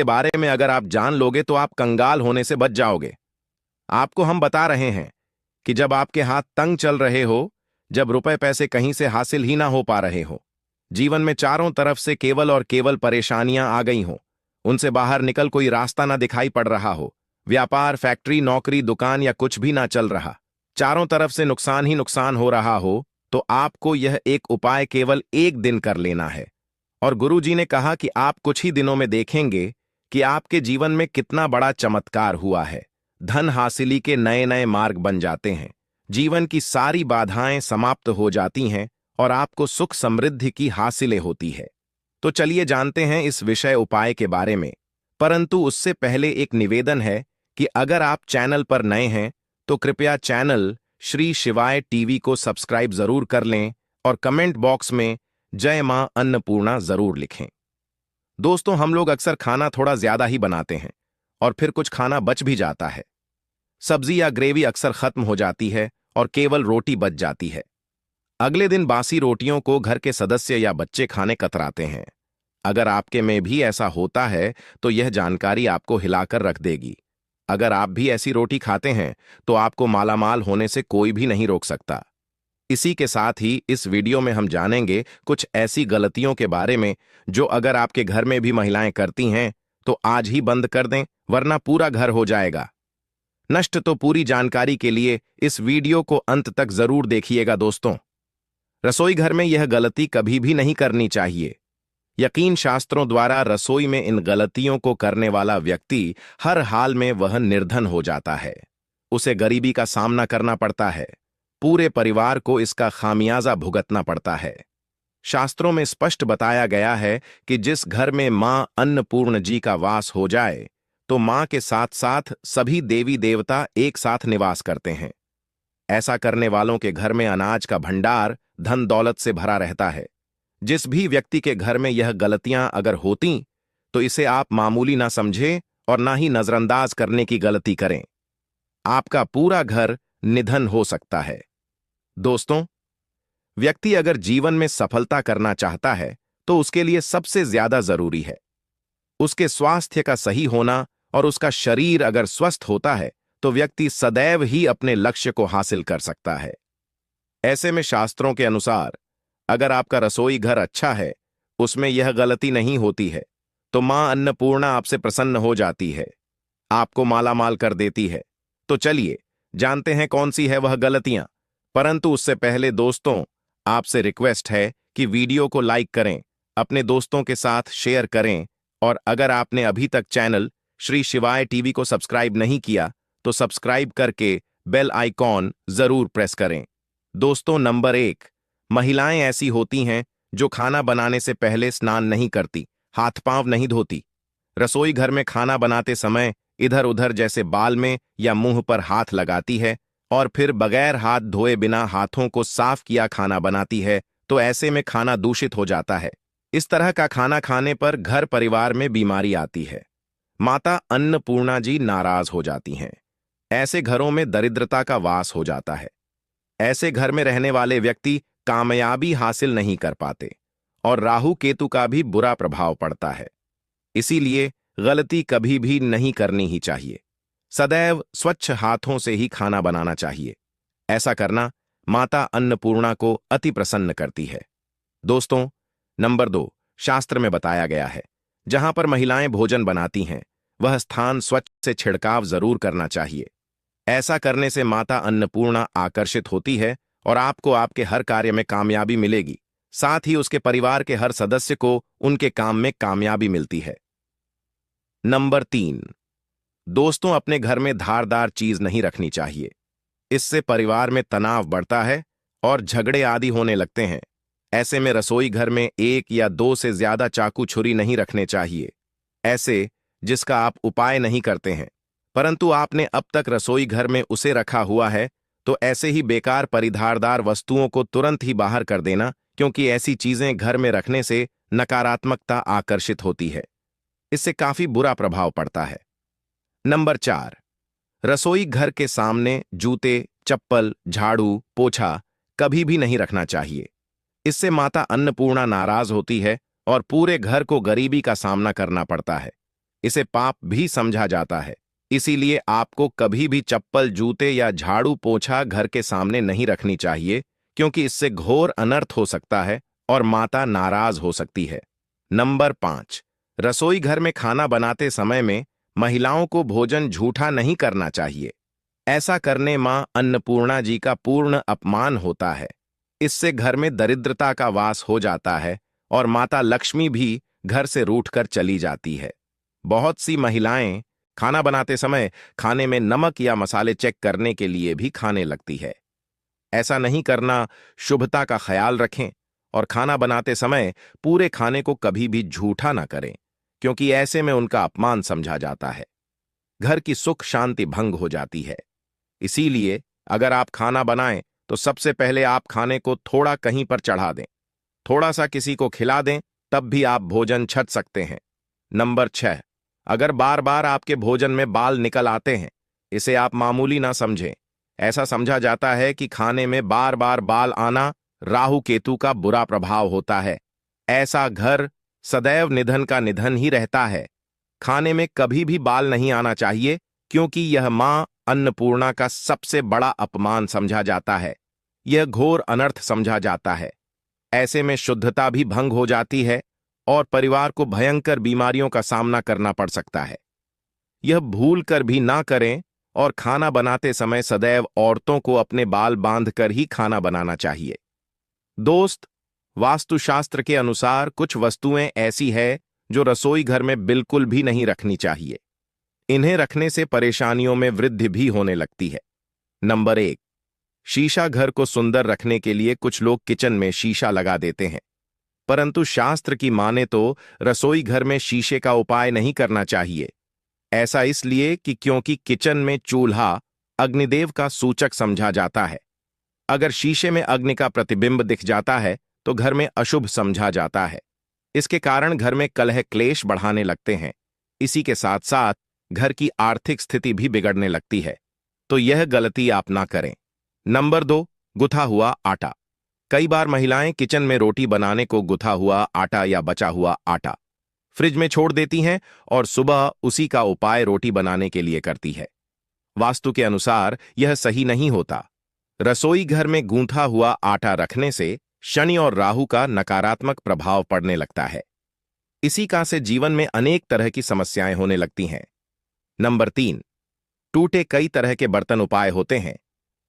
के बारे में अगर आप जान लोगे तो आप कंगाल होने से बच जाओगे। आपको हम बता रहे हैं कि जब आपके हाथ तंग चल रहे हो, जब रुपए पैसे कहीं से हासिल ही ना हो पा रहे हो, जीवन में चारों तरफ से केवल और केवल परेशानियां आ गई हो, उनसे बाहर निकल कोई रास्ता ना दिखाई पड़ रहा हो, व्यापार, फैक्ट्री, नौकरी, दुकान या कुछ भी ना चल रहा, चारों तरफ से नुकसान ही नुकसान हो रहा हो, तो आपको यह एक उपाय केवल एक दिन कर लेना है। और गुरुजी ने कहा कि आप कुछ ही दिनों में देखेंगे कि आपके जीवन में कितना बड़ा चमत्कार हुआ है। धन हासिली के नए नए मार्ग बन जाते हैं, जीवन की सारी बाधाएं समाप्त हो जाती हैं और आपको सुख समृद्धि की हासिलें होती है। तो चलिए जानते हैं इस विषय उपाय के बारे में। परंतु उससे पहले एक निवेदन है कि अगर आप चैनल पर नए हैं तो कृपया चैनल श्री शिवाय टीवी को सब्सक्राइब जरूर कर लें और कमेंट बॉक्स में जय मां अन्नपूर्णा जरूर लिखें। दोस्तों, हम लोग अक्सर खाना थोड़ा ज्यादा ही बनाते हैं और फिर कुछ खाना बच भी जाता है। सब्जी या ग्रेवी अक्सर खत्म हो जाती है और केवल रोटी बच जाती है। अगले दिन बासी रोटियों को घर के सदस्य या बच्चे खाने कतराते हैं। अगर आपके में भी ऐसा होता है तो यह जानकारी आपको हिलाकर रख देगी। अगर आप भी ऐसी रोटी खाते हैं तो आपको मालामाल होने से कोई भी नहीं रोक सकता। इसी के साथ ही इस वीडियो में हम जानेंगे कुछ ऐसी गलतियों के बारे में जो अगर आपके घर में भी महिलाएं करती हैं तो आज ही बंद कर दें, वरना पूरा घर हो जाएगा नष्ट। तो पूरी जानकारी के लिए इस वीडियो को अंत तक जरूर देखिएगा। दोस्तों, रसोई घर में यह गलती कभी भी नहीं करनी चाहिए। यकीन शास्त्रों द्वारा रसोई में इन गलतियों को करने वाला व्यक्ति हर हाल में वह निर्धन हो जाता है, उसे गरीबी का सामना करना पड़ता है, पूरे परिवार को इसका खामियाजा भुगतना पड़ता है। शास्त्रों में स्पष्ट बताया गया है कि जिस घर में मां अन्नपूर्ण जी का वास हो जाए तो मां के साथ साथ सभी देवी देवता एक साथ निवास करते हैं। ऐसा करने वालों के घर में अनाज का भंडार धन दौलत से भरा रहता है। जिस भी व्यक्ति के घर में यह गलतियां अगर होती तो इसे आप मामूली ना समझें और ना ही नजरअंदाज करने की गलती करें। आपका पूरा घर निधन हो सकता है। दोस्तों, व्यक्ति अगर जीवन में सफलता करना चाहता है तो उसके लिए सबसे ज्यादा जरूरी है उसके स्वास्थ्य का सही होना, और उसका शरीर अगर स्वस्थ होता है तो व्यक्ति सदैव ही अपने लक्ष्य को हासिल कर सकता है। ऐसे में शास्त्रों के अनुसार अगर आपका रसोई घर अच्छा है, उसमें यह गलती नहीं होती है, तो मां अन्नपूर्णा आपसे प्रसन्न हो जाती है, आपको मालामाल कर देती है। तो चलिए जानते हैं कौन सी है वह गलतियां। परंतु उससे पहले दोस्तों, आपसे रिक्वेस्ट है कि वीडियो को लाइक करें, अपने दोस्तों के साथ शेयर करें, और अगर आपने अभी तक चैनल श्री शिवाय टीवी को सब्सक्राइब नहीं किया तो सब्सक्राइब करके बेल आइकॉन जरूर प्रेस करें। दोस्तों, नंबर 1, महिलाएं ऐसी होती हैं जो खाना बनाने से पहले स्नान नहीं करती, हाथ पांव नहीं धोती। रसोई घर में खाना बनाते समय इधर उधर जैसे बाल में या मुंह पर हाथ लगाती है और फिर बगैर हाथ धोए बिना हाथों को साफ किया खाना बनाती है, तो ऐसे में खाना दूषित हो जाता है। इस तरह का खाना खाने पर घर परिवार में बीमारी आती है। माता अन्नपूर्णा जी नाराज हो जाती हैं। ऐसे घरों में दरिद्रता का वास हो जाता है। ऐसे घर में रहने वाले व्यक्ति कामयाबी हासिल नहीं कर पाते और राहु केतु का भी बुरा प्रभाव पड़ता है। इसीलिए गलती कभी भी नहीं करनी ही चाहिए। सदैव स्वच्छ हाथों से ही खाना बनाना चाहिए। ऐसा करना माता अन्नपूर्णा को अति प्रसन्न करती है। दोस्तों, नंबर 2, शास्त्र में बताया गया है जहां पर महिलाएं भोजन बनाती हैं वह स्थान स्वच्छ से छिड़काव जरूर करना चाहिए। ऐसा करने से माता अन्नपूर्णा आकर्षित होती है और आपको आपके हर कार्य में कामयाबी मिलेगी, साथ ही उसके परिवार के हर सदस्य को उनके काम में कामयाबी मिलती है। नंबर 3, दोस्तों, अपने घर में धारदार चीज नहीं रखनी चाहिए। इससे परिवार में तनाव बढ़ता है और झगड़े आदि होने लगते हैं। ऐसे में रसोई घर में 1 या 2 से ज्यादा चाकू छुरी नहीं रखने चाहिए, ऐसे जिसका आप उपाय नहीं करते हैं, परंतु आपने अब तक रसोई घर में उसे रखा हुआ है, तो ऐसे ही बेकार परिधारदार वस्तुओं को तुरंत ही बाहर कर देना, क्योंकि ऐसी चीजें घर में रखने से नकारात्मकता आकर्षित होती है। इससे काफी बुरा प्रभाव पड़ता है। नंबर 4, रसोई घर के सामने जूते, चप्पल, झाड़ू, पोछा कभी भी नहीं रखना चाहिए। इससे माता अन्नपूर्णा नाराज होती है और पूरे घर को गरीबी का सामना करना पड़ता है। इसे पाप भी समझा जाता है। इसीलिए आपको कभी भी चप्पल, जूते या झाड़ू पोंछा घर के सामने नहीं रखनी चाहिए, क्योंकि इससे घोर अनर्थ हो सकता है और माता नाराज हो सकती है। नंबर 5, रसोई घर में खाना बनाते समय में महिलाओं को भोजन झूठा नहीं करना चाहिए। ऐसा करने मां अन्नपूर्णा जी का पूर्ण अपमान होता है। इससे घर में दरिद्रता का वास हो जाता है और माता लक्ष्मी भी घर से रूठकर चली जाती है। बहुत सी महिलाएं खाना बनाते समय खाने में नमक या मसाले चेक करने के लिए भी खाने लगती है। ऐसा नहीं करना, शुभता का ख्याल रखें और खाना बनाते समय पूरे खाने को कभी भी झूठा ना करें, क्योंकि ऐसे में उनका अपमान समझा जाता है। घर की सुख शांति भंग हो जाती है। इसीलिए अगर आप खाना बनाएं तो सबसे पहले आप खाने को थोड़ा कहीं पर चढ़ा दें, थोड़ा सा किसी को खिला दें, तब भी आप भोजन छक सकते हैं। नंबर 6, अगर बार बार आपके भोजन में बाल निकल आते हैं, इसे आप मामूली ना समझें। ऐसा समझा जाता है कि खाने में बार बार बाल आना राहु केतु का बुरा प्रभाव होता है। ऐसा घर सदैव निधन का निधन ही रहता है। खाने में कभी भी बाल नहीं आना चाहिए, क्योंकि यह मां अन्नपूर्णा का सबसे बड़ा अपमान समझा जाता है। यह घोर अनर्थ समझा जाता है। ऐसे में शुद्धता भी भंग हो जाती है और परिवार को भयंकर बीमारियों का सामना करना पड़ सकता है। यह भूल कर भी ना करें और खाना बनाते समय सदैव औरतों को अपने बाल बांधकर ही खाना बनाना चाहिए। दोस्त, वास्तुशास्त्र के अनुसार कुछ वस्तुएं ऐसी है जो रसोई घर में बिल्कुल भी नहीं रखनी चाहिए। इन्हें रखने से परेशानियों में वृद्धि भी होने लगती है। नंबर 1, शीशा। घर को सुंदर रखने के लिए कुछ लोग किचन में शीशा लगा देते हैं, परंतु शास्त्र की माने तो रसोई घर में शीशे का उपाय नहीं करना चाहिए। ऐसा इसलिए कि क्योंकि किचन में चूल्हा अग्निदेव का सूचक समझा जाता है। अगर शीशे में अग्नि का प्रतिबिंब दिख जाता है तो घर में अशुभ समझा जाता है। इसके कारण घर में कलह क्लेश बढ़ाने लगते हैं। इसी के साथ साथ घर की आर्थिक स्थिति भी बिगड़ने लगती है। तो यह गलती आप ना करें। नंबर 2, गुथा हुआ आटा। कई बार महिलाएं किचन में रोटी बनाने को गुथा हुआ आटा या बचा हुआ आटा फ्रिज में छोड़ देती हैं और सुबह उसी का उपाय रोटी बनाने के लिए करती है। वास्तु के अनुसार यह सही नहीं होता। रसोई घर में गूंथा हुआ आटा रखने से शनि और राहु का नकारात्मक प्रभाव पड़ने लगता है। इसी का से जीवन में अनेक तरह की समस्याएं होने लगती हैं। नंबर 3, टूटे कई तरह के बर्तन उपाय होते हैं।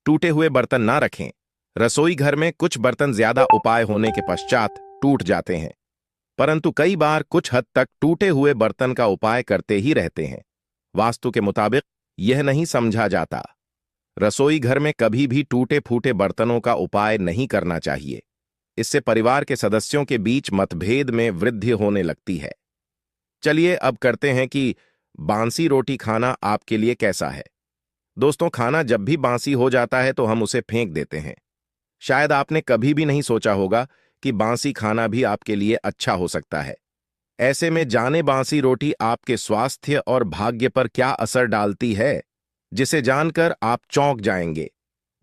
टूटे हुए बर्तन ना रखें। रसोई घर में कुछ बर्तन ज्यादा उपाय होने के पश्चात टूट जाते हैं, परंतु कई बार कुछ हद तक टूटे हुए बर्तन का उपाय करते ही रहते हैं। वास्तु के मुताबिक यह नहीं समझा जाता। रसोई घर में कभी भी टूटे फूटे बर्तनों का उपाय नहीं करना चाहिए। इससे परिवार के सदस्यों के बीच मतभेद में वृद्धि होने लगती है। चलिए अब करते हैं कि बांसी रोटी खाना आपके लिए कैसा है। दोस्तों, खाना जब भी बांसी हो जाता है तो हम उसे फेंक देते हैं। शायद आपने कभी भी नहीं सोचा होगा कि बांसी खाना भी आपके लिए अच्छा हो सकता है। ऐसे में जाने बांसी रोटी आपके स्वास्थ्य और भाग्य पर क्या असर डालती है, जिसे जानकर आप चौंक जाएंगे।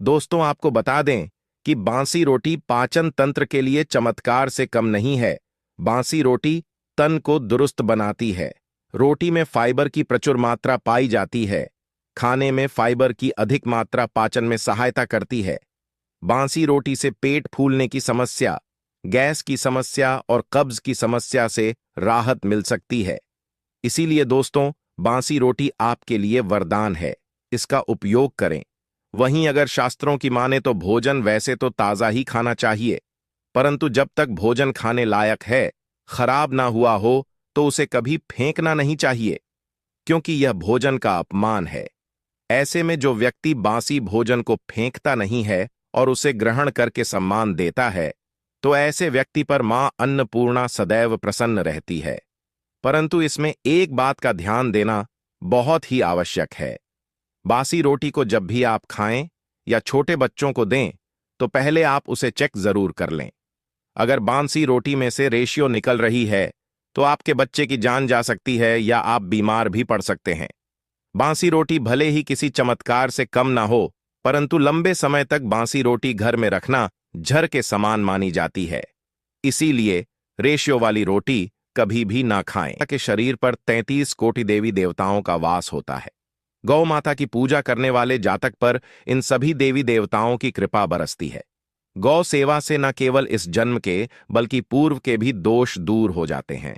दोस्तों, आपको बता दें कि बांसी रोटी पाचन तंत्र के लिए चमत्कार से कम नहीं है। बांसी रोटी तन को दुरुस्त बनाती है। रोटी में फाइबर की प्रचुर मात्रा पाई जाती है। खाने में फाइबर की अधिक मात्रा पाचन में सहायता करती है। बांसी रोटी से पेट फूलने की समस्या, गैस की समस्या और कब्ज की समस्या से राहत मिल सकती है। इसीलिए दोस्तों, बांसी रोटी आपके लिए वरदान है। इसका उपयोग करें। वहीं अगर शास्त्रों की माने तो भोजन वैसे तो ताजा ही खाना चाहिए, परंतु जब तक भोजन खाने लायक है, खराब ना हुआ हो, तो उसे कभी फेंकना नहीं चाहिए, क्योंकि यह भोजन का अपमान है। ऐसे में जो व्यक्ति बासी भोजन को फेंकता नहीं है और उसे ग्रहण करके सम्मान देता है, तो ऐसे व्यक्ति पर मां अन्नपूर्णा सदैव प्रसन्न रहती है। परंतु इसमें एक बात का ध्यान देना बहुत ही आवश्यक है। बासी रोटी को जब भी आप खाएं या छोटे बच्चों को दें, तो पहले आप उसे चेक जरूर कर लें। अगर बासी रोटी में से रेशियो निकल रही है, तो आपके बच्चे की जान जा सकती है या आप बीमार भी पड़ सकते हैं। बासी रोटी भले ही किसी चमत्कार से कम ना हो, परंतु लंबे समय तक बासी रोटी घर में रखना जहर के समान मानी जाती है। इसीलिए रेशियो वाली रोटी कभी भी ना खाएं। के शरीर पर 33 कोटि देवी देवताओं का वास होता है। गौ माता की पूजा करने वाले जातक पर इन सभी देवी देवताओं की कृपा बरसती है। गौ सेवा से न केवल इस जन्म के बल्कि पूर्व के भी दोष दूर हो जाते हैं।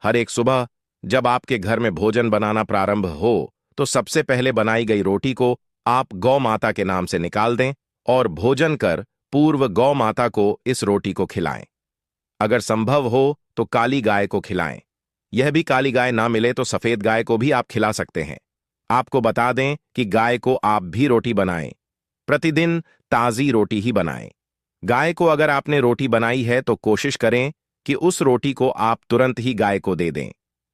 हर एक सुबह जब आपके घर में भोजन बनाना प्रारंभ हो तो सबसे पहले बनाई गई रोटी को आप गौ माता के नाम से निकाल दें और भोजन कर पूर्व गौ माता को इस रोटी को खिलाएं। अगर संभव हो तो काली गाय को खिलाएं। यह भी काली गाय ना मिले तो सफेद गाय को भी आप खिला सकते हैं। आपको बता दें कि गाय को आप भी रोटी बनाएं। प्रतिदिन ताजी रोटी ही बनाएं। गाय को अगर आपने रोटी बनाई है तो कोशिश करें कि उस रोटी को आप तुरंत ही गाय को दे दें।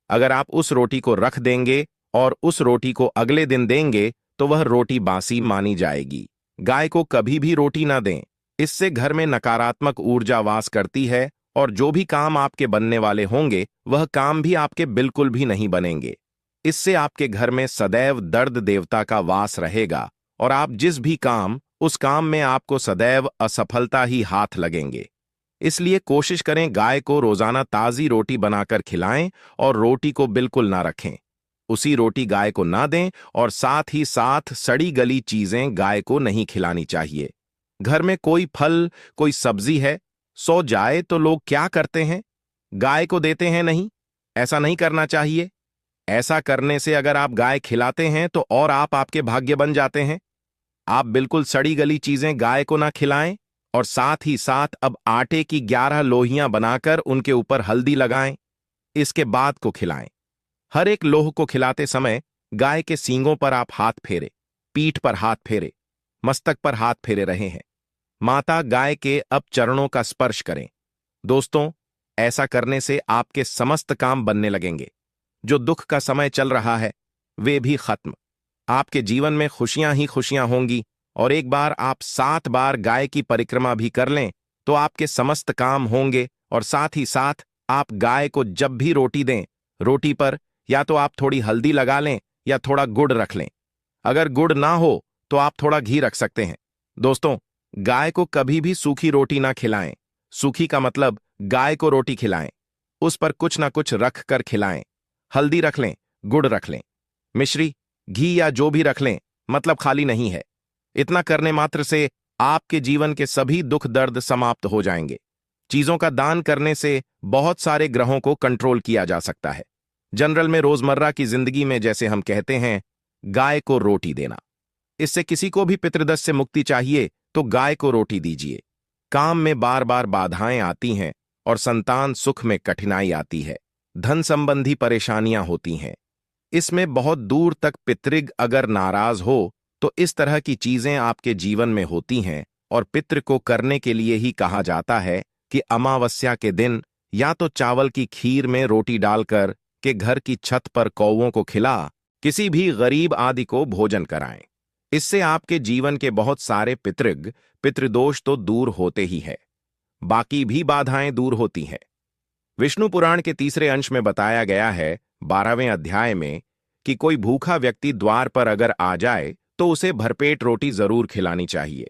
अगर आप उस रोटी को रख देंगे और उस रोटी को अगले दिन देंगे तो वह रोटी बासी मानी जाएगी। गाय को कभी भी रोटी ना दें। इससे घर में नकारात्मक ऊर्जा वास करती है और जो भी काम आपके बनने वाले होंगे वह काम भी आपके बिल्कुल भी नहीं बनेंगे। इससे आपके घर में सदैव दर्द देवता का वास रहेगा और आप जिस भी काम उस काम में आपको सदैव असफलता ही हाथ लगेंगे। इसलिए कोशिश करें गाय को रोजाना ताजी रोटी बनाकर खिलाएं और रोटी को बिल्कुल ना रखें। उसी रोटी गाय को ना दें और साथ ही साथ सड़ी गली चीजें गाय को नहीं खिलानी चाहिए। घर में कोई फल कोई सब्जी है, सो जाए तो लोग क्या करते हैं? गाय को देते हैं नहीं। ऐसा नहीं करना चाहिए। ऐसा करने से अगर आप गाय खिलाते हैं तो और आप आपके भाग्य बन जाते हैं। आप बिल्कुल सड़ी गली चीजें गाय को ना खिलाएं और साथ ही साथ अब आटे की 11 लोहियां बनाकर उनके ऊपर हल्दी लगाएं। इसके बाद को खिलाएं। हर एक लोह को खिलाते समय गाय के सींगों पर आप हाथ फेरे, पीठ पर हाथ फेरे, मस्तक पर हाथ फेरे रहे हैं। माता गाय के अब चरणों का स्पर्श करें। दोस्तों, ऐसा करने से आपके समस्त काम बनने लगेंगे। जो दुख का समय चल रहा है वे भी खत्म। आपके जीवन में खुशियां ही खुशियां होंगी और एक बार आप 7 बार गाय की परिक्रमा भी कर लें तो आपके समस्त काम होंगे। और साथ ही साथ आप गाय को जब भी रोटी दें, रोटी पर या तो आप थोड़ी हल्दी लगा लें या थोड़ा गुड़ रख लें। अगर गुड़ ना हो तो आप थोड़ा घी रख सकते हैं। दोस्तों, गाय को कभी भी सूखी रोटी ना खिलाएं। सूखी का मतलब गाय को रोटी खिलाएं, उस पर कुछ ना कुछ रख कर खिलाएं। हल्दी रख लें, गुड़ रख लें, मिश्री, घी या जो भी रख लें, मतलब खाली नहीं है। इतना करने मात्र से आपके जीवन के सभी दुख दर्द समाप्त हो जाएंगे। चीजों का दान करने से बहुत सारे ग्रहों को कंट्रोल किया जा सकता है। जनरल में रोजमर्रा की जिंदगी में जैसे हम कहते हैं गाय को रोटी देना। इससे किसी को भी पितृदोष से मुक्ति चाहिए तो गाय को रोटी दीजिए। काम में बार बार बाधाएं आती हैं और संतान सुख में कठिनाई आती है, धन संबंधी परेशानियां होती हैं। इसमें बहुत दूर तक पितृग अगर नाराज हो तो इस तरह की चीजें आपके जीवन में होती हैं और पितृ को करने के लिए ही कहा जाता है कि अमावस्या के दिन या तो चावल की खीर में रोटी डालकर के घर की छत पर कौवों को खिला किसी भी गरीब आदि को भोजन कराएं। इससे आपके जीवन के बहुत सारे पितृदोष तो दूर होते ही है, बाकी भी बाधाएं दूर होती हैं। विष्णु पुराण के तीसरे अंश में बताया गया है 12वें अध्याय में कि कोई भूखा व्यक्ति द्वार पर अगर आ जाए तो उसे भरपेट रोटी जरूर खिलानी चाहिए।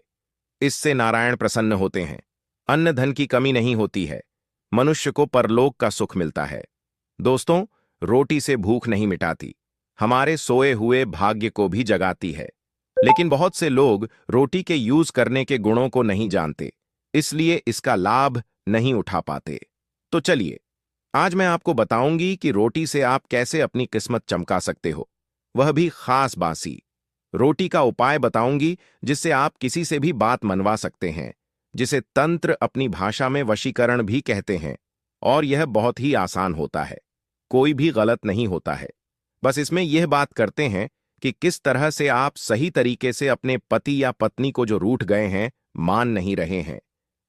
इससे नारायण प्रसन्न होते हैं, अन्न धन की कमी नहीं होती है, मनुष्य को परलोक का सुख मिलता है। दोस्तों, रोटी से भूख नहीं मिटाती, हमारे सोए हुए भाग्य को भी जगाती है। लेकिन बहुत से लोग रोटी के यूज करने के गुणों को नहीं जानते, इसलिए इसका लाभ नहीं उठा पाते। तो चलिए, आज मैं आपको बताऊंगी कि रोटी से आप कैसे अपनी किस्मत चमका सकते हो, वह भी खास बासी। रोटी का उपाय बताऊंगी जिससे आप किसी से भी बात मनवा सकते हैं, जिसे तंत्र अपनी भाषा में वशीकरण भी कहते हैं। और यह बहुत ही आसान होता है, कोई भी गलत नहीं होता है। बस इसमें यह बात करते हैं कि किस तरह से आप सही तरीके से अपने पति या पत्नी को जो रूठ गए हैं, मान नहीं रहे हैं,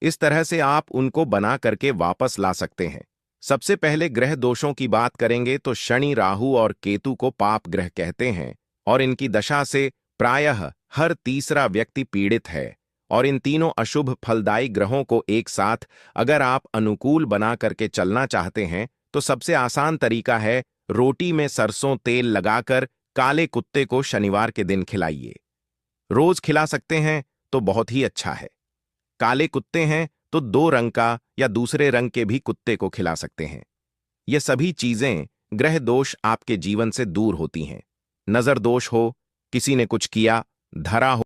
इस तरह से आप उनको बना करके वापस ला सकते हैं। सबसे पहले ग्रह दोषों की बात करेंगे तो शनि, राहु और केतु को पाप ग्रह कहते हैं और इनकी दशा से प्रायः हर तीसरा व्यक्ति पीड़ित है। और इन तीनों अशुभ फलदायी ग्रहों को एक साथ अगर आप अनुकूल बना करके चलना चाहते हैं तो सबसे आसान तरीका है रोटी में सरसों तेल लगाकर काले कुत्ते को शनिवार के दिन खिलाइए। रोज खिला सकते हैं तो बहुत ही अच्छा है। काले कुत्ते हैं तो 2 रंग का या दूसरे रंग के भी कुत्ते को खिला सकते हैं। ये सभी चीजें ग्रह दोष आपके जीवन से दूर होती हैं। नजर दोष हो, किसी ने कुछ किया, धरा हो,